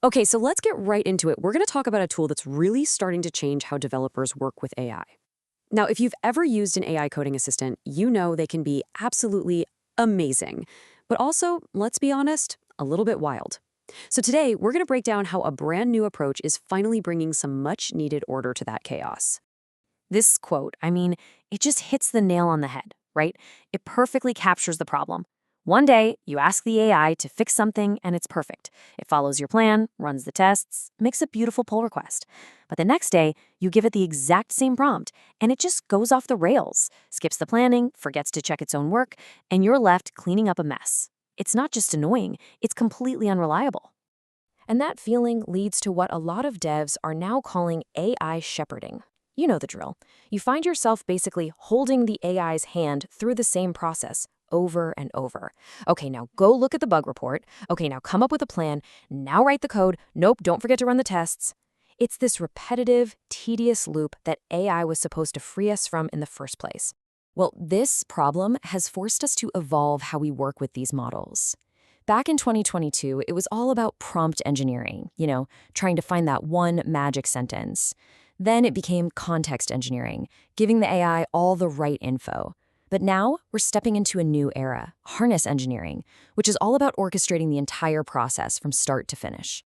Okay, so let's get right into it. We're going to talk about a tool that's really starting to change how developers work with AI. Now, if you've ever used an AI coding assistant, you know they can be absolutely amazing, but also, let's be honest, a little bit wild. So today, we're going to break down how a brand new approach is finally bringing some much needed order to that chaos. This quote, it just hits the nail on the head, right? It perfectly captures the problem. One day, you ask the AI to fix something and it's perfect. It follows your plan, runs the tests, makes a beautiful pull request. But the next day, you give it the exact same prompt and it just goes off the rails, skips the planning, forgets to check its own work, and you're left cleaning up a mess. It's not just annoying, it's completely unreliable. And that feeling leads to what a lot of devs are now calling AI shepherding. You know the drill. You find yourself basically holding the AI's hand through the same process over and over. Okay, now go look at the bug report. Okay, now come up with a plan. Now write the code. Nope, don't forget to run the tests. It's this repetitive, tedious loop that AI was supposed to free us from in the first place. Well, this problem has forced us to evolve how we work with these models. Back in 2022, it was all about prompt engineering, trying to find that one magic sentence. Then it became context engineering, giving the AI all the right info. But now we're stepping into a new era, harness engineering, which is all about orchestrating the entire process from start to finish.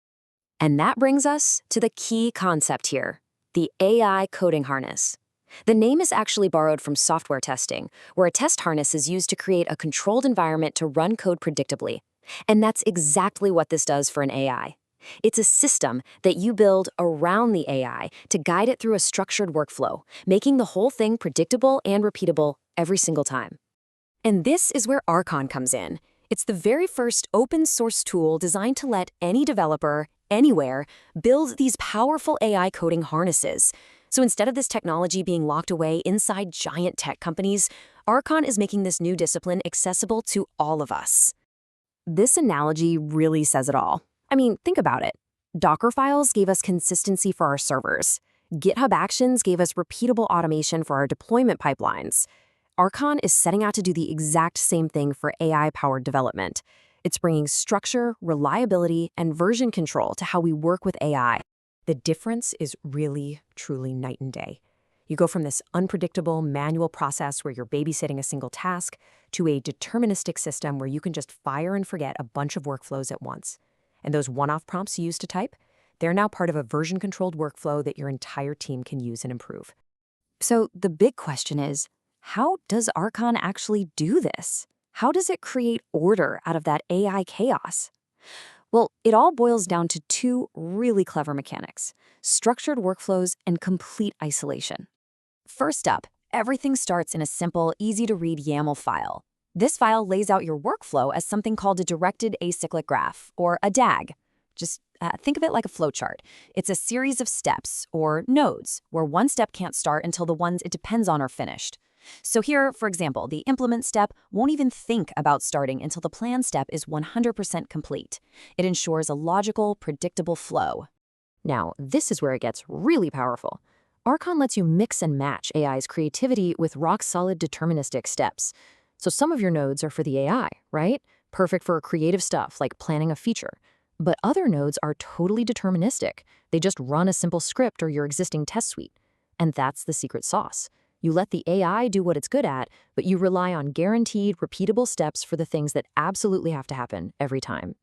And that brings us to the key concept here, the AI coding harness. The name is actually borrowed from software testing, where a test harness is used to create a controlled environment to run code predictably. And that's exactly what this does for an AI. It's a system that you build around the AI to guide it through a structured workflow, making the whole thing predictable and repeatable every single time. And this is where Archon comes in. It's the very first open source tool designed to let any developer, anywhere, build these powerful AI coding harnesses. So instead of this technology being locked away inside giant tech companies, Archon is making this new discipline accessible to all of us. This analogy really says it all. Think about it. Docker files gave us consistency for our servers. GitHub Actions gave us repeatable automation for our deployment pipelines. Archon is setting out to do the exact same thing for AI-powered development. It's bringing structure, reliability, and version control to how we work with AI. The difference is really, truly night and day. You go from this unpredictable manual process where you're babysitting a single task to a deterministic system where you can just fire and forget a bunch of workflows at once. And those one-off prompts you used to type, they're now part of a version-controlled workflow that your entire team can use and improve. So the big question is, how does Archon actually do this? How does it create order out of that AI chaos? Well, it all boils down to two really clever mechanics: structured workflows and complete isolation. First up, everything starts in a simple, easy-to-read YAML file. This file lays out your workflow as something called a directed acyclic graph, or a DAG. Just think of it like a flowchart. It's a series of steps, or nodes, where one step can't start until the ones it depends on are finished. So here, for example, the implement step won't even think about starting until the plan step is 100% complete. It ensures a logical, predictable flow. Now, this is where it gets really powerful. Archon lets you mix and match AI's creativity with rock-solid deterministic steps. So some of your nodes are for the AI, right? Perfect for creative stuff like planning a feature. But other nodes are totally deterministic. They just run a simple script or your existing test suite. And that's the secret sauce. You let the AI do what it's good at, but you rely on guaranteed, repeatable steps for the things that absolutely have to happen every time.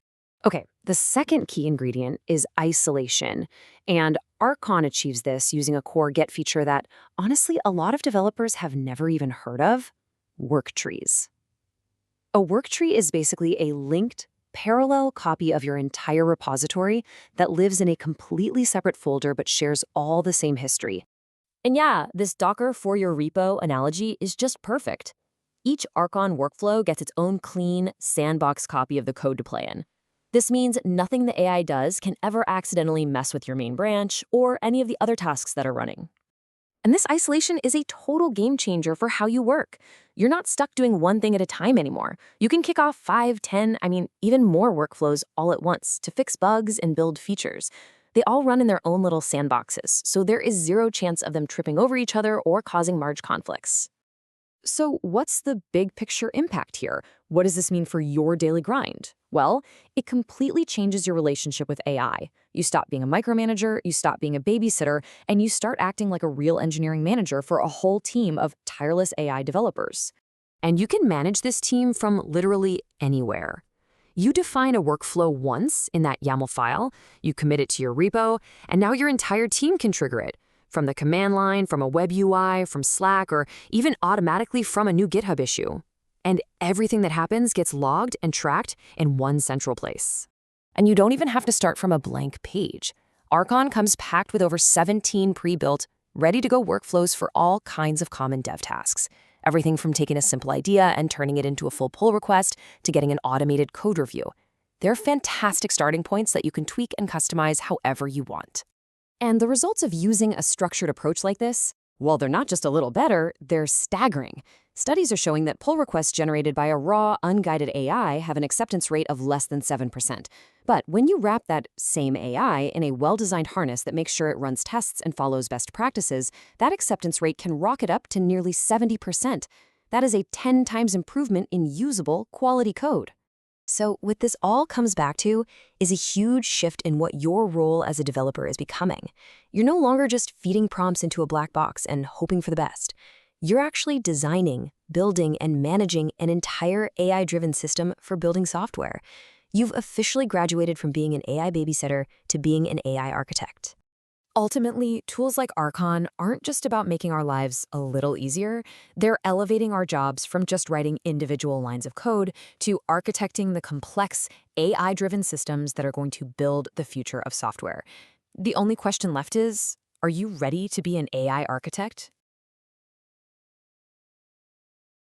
Okay, the second key ingredient is isolation. And Archon achieves this using a core get feature that, honestly, a lot of developers have never even heard of: work trees. A work tree is basically a linked, parallel copy of your entire repository that lives in a completely separate folder but shares all the same history. And yeah, this Docker for your repo analogy is just perfect. Each Archon workflow gets its own clean, sandbox copy of the code to play in. This means nothing the AI does can ever accidentally mess with your main branch or any of the other tasks that are running. And this isolation is a total game changer for how you work. You're not stuck doing one thing at a time anymore. You can kick off 5, 10, even more workflows all at once to fix bugs and build features. They all run in their own little sandboxes, so there is zero chance of them tripping over each other or causing large conflicts. So what's the big picture impact here? What does this mean for your daily grind? Well, it completely changes your relationship with AI. You stop being a micromanager, you stop being a babysitter, and you start acting like a real engineering manager for a whole team of tireless AI developers. And you can manage this team from literally anywhere. You define a workflow once in that YAML file, you commit it to your repo, and now your entire team can trigger it. From the command line, from a web UI, from Slack, or even automatically from a new GitHub issue. And everything that happens gets logged and tracked in one central place. And you don't even have to start from a blank page. Archon comes packed with over 17 pre-built, ready-to-go workflows for all kinds of common dev tasks. Everything from taking a simple idea and turning it into a full pull request to getting an automated code review. They're fantastic starting points that you can tweak and customize however you want. And the results of using a structured approach like this, well, they're not just a little better, they're staggering. Studies are showing that pull requests generated by a raw, unguided AI have an acceptance rate of less than 7%. But when you wrap that same AI in a well-designed harness that makes sure it runs tests and follows best practices, that acceptance rate can rocket up to nearly 70%. That is a 10 times improvement in usable, quality code. So what this all comes back to is a huge shift in what your role as a developer is becoming. You're no longer just feeding prompts into a black box and hoping for the best. You're actually designing, building, and managing an entire AI-driven system for building software. You've officially graduated from being an AI babysitter to being an AI architect. Ultimately, tools like Archon aren't just about making our lives a little easier. They're elevating our jobs from just writing individual lines of code to architecting the complex AI-driven systems that are going to build the future of software. The only question left is, are you ready to be an AI architect?